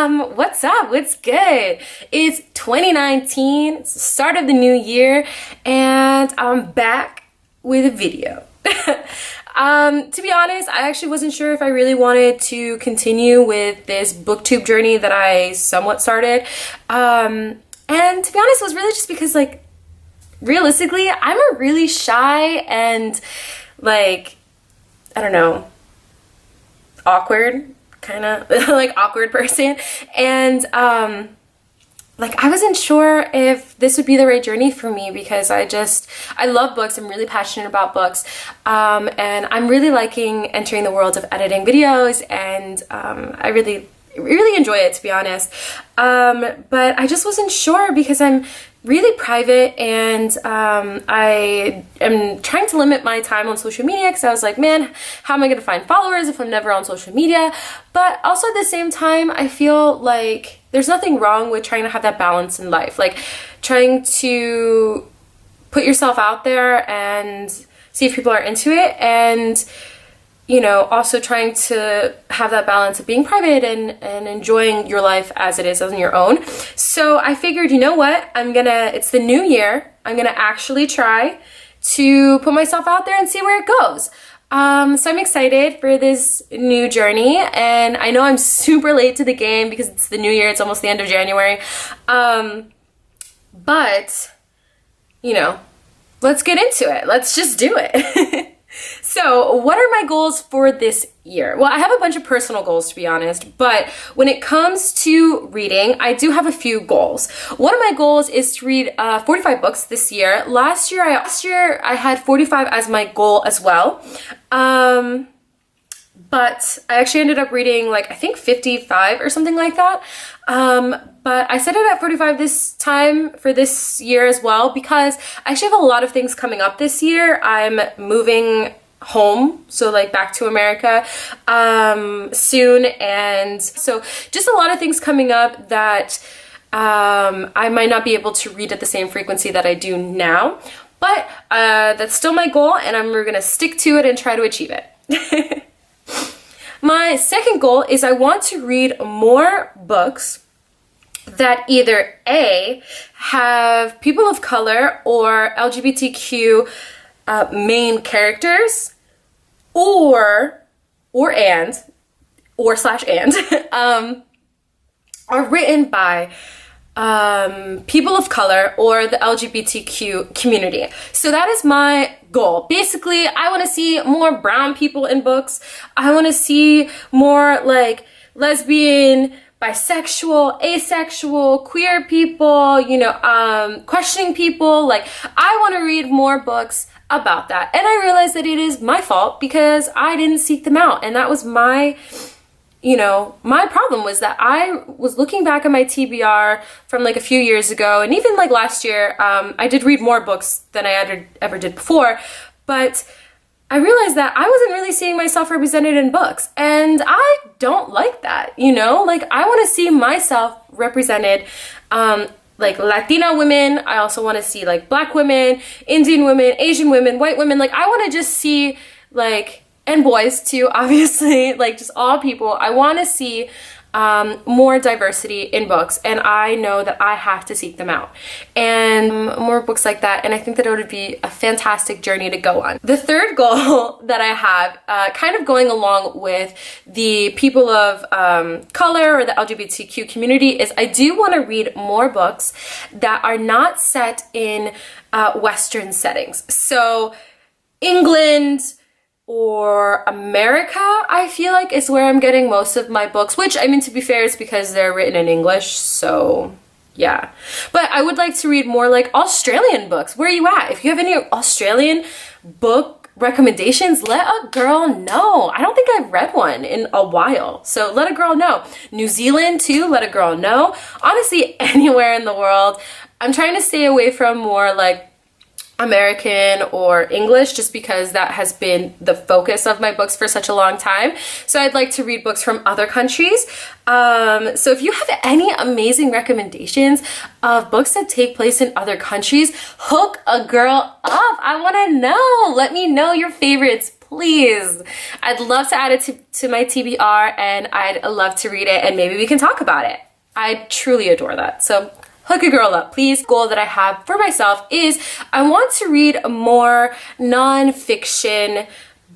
What's up? What's good? It's 2019, it's the start of the new year, and I'm back with a video. To be honest, I actually wasn't sure if I really wanted to continue with this booktube journey that I somewhat started. And to be honest, it was really just because, like, realistically, I'm a really shy and, like, I don't know, awkward, kind of like awkward person. And like, I wasn't sure if this would be the right journey for me because I love books. I'm really passionate about books. And I'm really liking entering the world of editing videos, and I really enjoy it, to be honest. But I just wasn't sure because I'm really private, and I am trying to limit my time on social media because I was like, man, how am I going to find followers if I'm never on social media? But also at the same time, I feel like there's nothing wrong with trying to have that balance in life, like trying to put yourself out there and see if people are into it, and you know, also trying to have that balance of being private and enjoying your life as it is on your own. So I figured, you know what, it's the new year, I'm gonna actually try to put myself out there and see where it goes. So I'm excited for this new journey, and I know I'm super late to the game because it's the new year, it's almost the end of January. But, you know, let's get into it. Let's just do it. So what are my goals for this year? Well, I have a bunch of personal goals, to be honest, but when it comes to reading, I do have a few goals. One of my goals is to read 45 books this year. Last year I had 45 as my goal as well. But I actually ended up reading, like, I think 55 or something like that. But I set it at 45 this time for this year as well because I actually have a lot of things coming up this year. I'm moving home, so like back to America soon, and so just a lot of things coming up that I might not be able to read at the same frequency that I do now. But that's still my goal, and we're gonna stick to it and try to achieve it. My second goal is I want to read more books that either A, have people of color or LGBTQ main characters, or are written by people of color or the LGBTQ community. So that is my goal. Basically, I want to see more brown people in books. I want to see more like lesbian, bisexual, asexual, queer people, you know, questioning people. Like, I want to read more books about that. And I realized that it is my fault because I didn't seek them out. And that was my problem, was that I was looking back at my TBR from like a few years ago, and even like last year, I did read more books than I ever did before, but I realized that I wasn't really seeing myself represented in books, and I don't like that, you know? Like, I want to see myself represented, like Latina women. I also want to see like Black women, Indian women, Asian women, white women. Like, I want to just see, like, and boys too, obviously, like just all people. I want to see more diversity in books, and I know that I have to seek them out, and more books like that, and I think that it would be a fantastic journey to go on. The third goal that I have, kind of going along with the people of color or the LGBTQ community, is I do want to read more books that are not set in Western settings. So England or America, I feel like, is where I'm getting most of my books, which, I mean, to be fair, is because they're written in English, so yeah. But I would like to read more like Australian books. Where are you at? If you have any Australian book recommendations, let a girl know. I don't think I've read one in a while, so let a girl know. New Zealand too, let a girl know. Honestly, anywhere in the world. I'm trying to stay away from more like American or English, just because that has been the focus of my books for such a long time. So I'd like to read books from other countries. So if you have any amazing recommendations of books that take place in other countries, hook a girl up. I want to know. Let me know your favorites, please. I'd love to add it to my TBR, and I'd love to read it, and maybe we can talk about it. I truly adore that. So hook a girl up, please. Goal that I have for myself is I want to read more nonfiction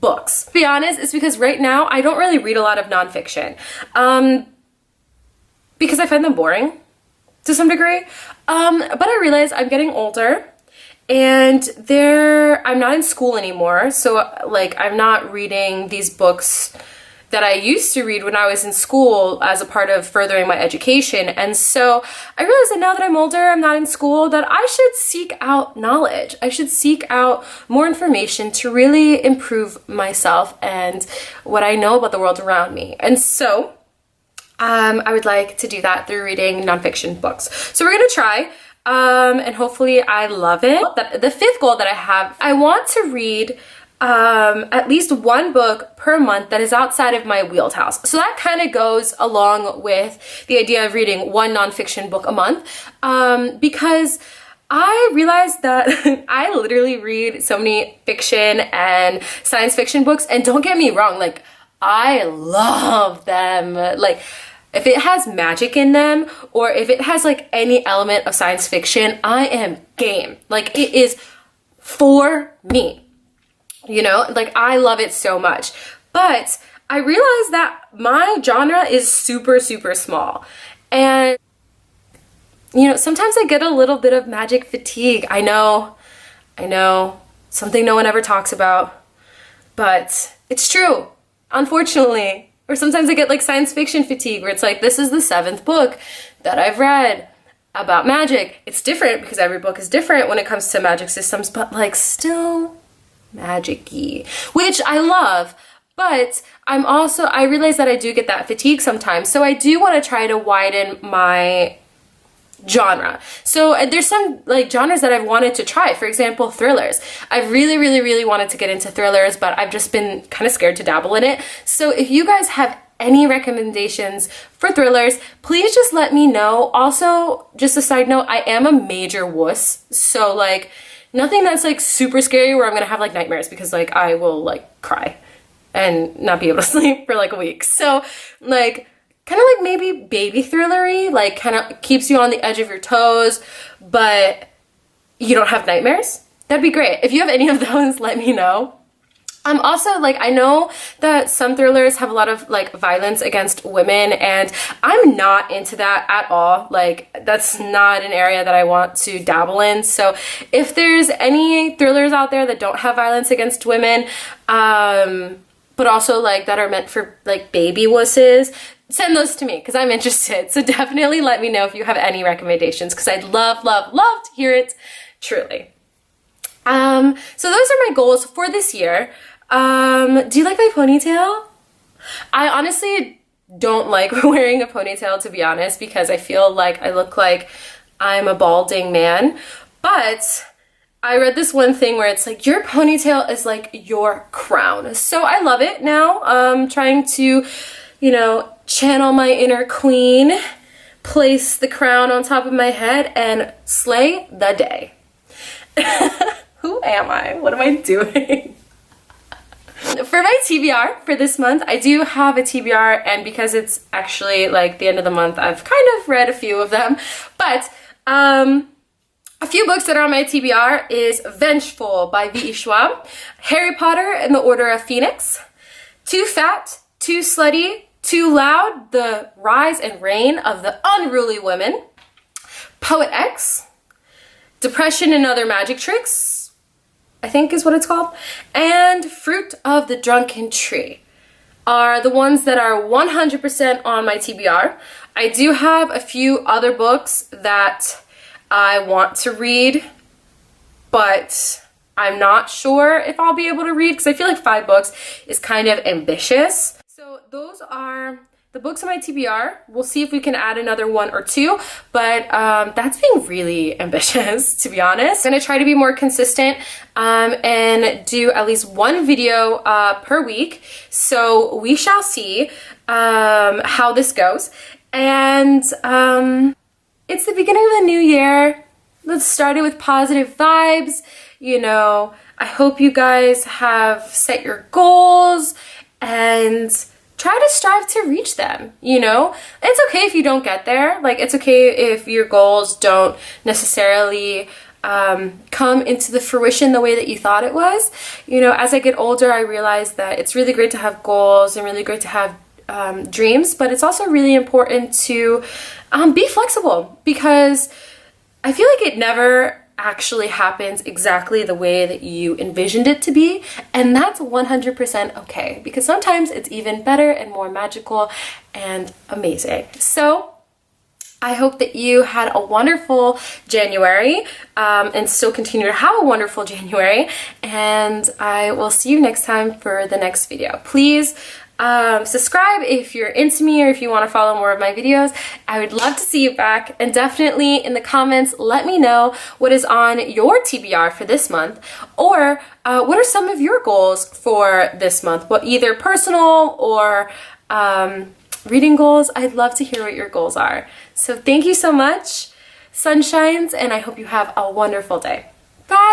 books. To be honest, it's because right now I don't really read a lot of nonfiction because I find them boring to some degree. But I realize I'm getting older and I'm not in school anymore. So like I'm not reading these books that I used to read when I was in school as a part of furthering my education. And so I realized that now that I'm older, I'm not in school, that I should seek out knowledge. I should seek out more information to really improve myself and what I know about the world around me. And so I would like to do that through reading nonfiction books. So we're gonna try, and hopefully I love it. The fifth goal that I have, I want to read at least one book per month that is outside of my wheelhouse. So that kind of goes along with the idea of reading one nonfiction book a month, because I realized that I literally read so many fiction and science fiction books, and don't get me wrong, like I love them. Like if it has magic in them or if it has like any element of science fiction, I am game. Like it is for me. You know, like I love it so much. But I realized that my genre is super, super small. And, you know, sometimes I get a little bit of magic fatigue. I know, something no one ever talks about, but it's true, unfortunately. Or sometimes I get like science fiction fatigue where it's like, this is the 7th book that I've read about magic. It's different because every book is different when it comes to magic systems, but like still magic-y, which I love, but I realize that I do get that fatigue sometimes. So I do want to try to widen my genre. So there's some like genres that I've wanted to try. For example, thrillers. I really, really, really wanted to get into thrillers, but I've just been kind of scared to dabble in it. So if you guys have any recommendations for thrillers, please just let me know. Also, just a side note, I am a major wuss. So like nothing that's like super scary where I'm gonna have like nightmares, because like I will like cry and not be able to sleep for like a week. So like kind of like maybe baby thrillery, like kind of keeps you on the edge of your toes, but you don't have nightmares. That'd be great. If you have any of those, let me know. Also, like, I know that some thrillers have a lot of like violence against women, and I'm not into that at all. Like, that's not an area that I want to dabble in. So if there's any thrillers out there that don't have violence against women, but also like that are meant for like baby wusses, send those to me because I'm interested. So definitely let me know if you have any recommendations, because I'd love, love, love to hear it, truly. So those are my goals for this year. Do you like my ponytail? I honestly don't like wearing a ponytail, to be honest, because I feel like I look like I'm a balding man. But I read this one thing where it's like, your ponytail is like your crown. So I love it now. Trying to, you know, channel my inner queen, place the crown on top of my head, and slay the day. Who am I? What am I doing? For my TBR for this month, I do have a TBR, and because it's actually like the end of the month, I've kind of read a few of them. But a few books that are on my TBR is Vengeful by V.E. Schwab, Harry Potter and the Order of Phoenix, Too Fat, Too Slutty, Too Loud, The Rise and Reign of the Unruly Women, Poet X, Depression and Other Magic Tricks, I think is what it's called, and Fruit of the Drunken Tree are the ones that are 100% on my TBR. I do have a few other books that I want to read, but I'm not sure if I'll be able to read, because I feel like 5 books is kind of ambitious. So those are the books on my TBR. We'll see if we can add another 1 or 2, but that's being really ambitious, to be honest. I'm gonna try to be more consistent and do at least 1 video per week. So we shall see how this goes. And it's the beginning of the new year. Let's start it with positive vibes. You know, I hope you guys have set your goals and try to strive to reach them. You know, it's okay if you don't get there. Like, it's okay if your goals don't necessarily come into the fruition the way that you thought it was. You know, as I get older, I realize that it's really great to have goals and really great to have dreams, but it's also really important to be flexible, because I feel like it never actually happens exactly the way that you envisioned it to be, and that's 100% okay, because sometimes it's even better and more magical and amazing. So I hope that you had a wonderful January and still continue to have a wonderful January, and I will see you next time for the next video. Please subscribe if you're into me or if you want to follow more of my videos. I would love to see you back, and definitely in the comments let me know what is on your TBR for this month, or what are some of your goals for this month, what either personal or reading goals. I'd love to hear what your goals are. So thank you so much, sunshines, and I hope you have a wonderful day. Bye!